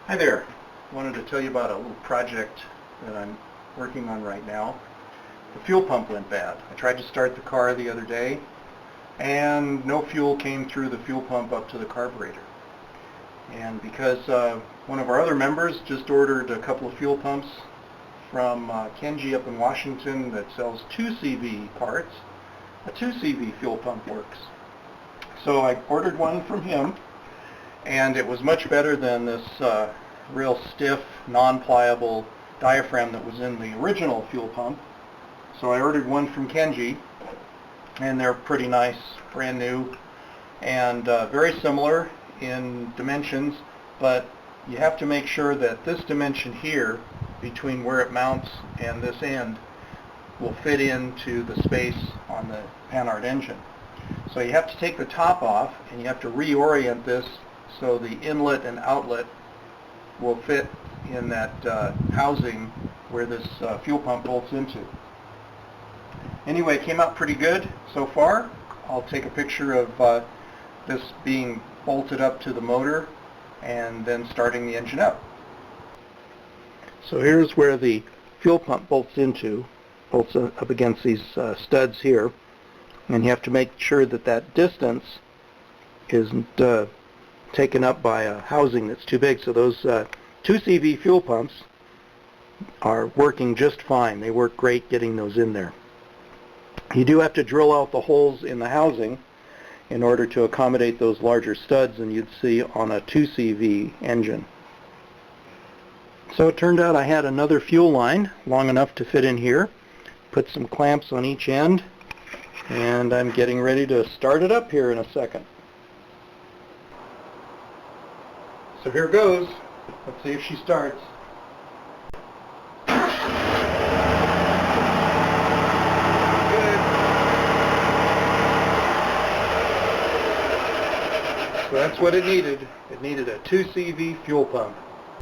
Hi there. I wanted to tell you about a little project that I'm working on right now. The fuel pump went bad. I tried to start the car the other day and no fuel came through the fuel pump up to the carburetor. And because one of our other members just ordered a couple of fuel pumps from Kenji up in Washington that sells 2CV parts, a 2CV fuel pump works. So I ordered one from him, and it was much better than this real stiff, non-pliable diaphragm that was in the original fuel pump. So I ordered one from Kenji, and they're pretty nice, brand new, and very similar in dimensions, but you have to make sure that this dimension here, between where it mounts and this end, will fit into the space on the Panhard engine. So you have to take the top off, and you have to reorient this so the inlet and outlet will fit in that housing where this fuel pump bolts into. Anyway, it came out pretty good so far. I'll take a picture of this being bolted up to the motor and then starting the engine up. So here's where the fuel pump bolts up against these studs here, and you have to make sure that that distance isn't taken up by a housing that's too big. So those 2CV fuel pumps are working just fine. They work great getting those in there. You do have to drill out the holes in the housing in order to accommodate those larger studs than you'd see on a 2CV engine. So it turned out I had another fuel line long enough to fit in here, put some clamps on each end, and I'm getting ready to start it up here in a second. So here goes. Let's see if she starts. Good. So that's what it needed. It needed a 2CV fuel pump.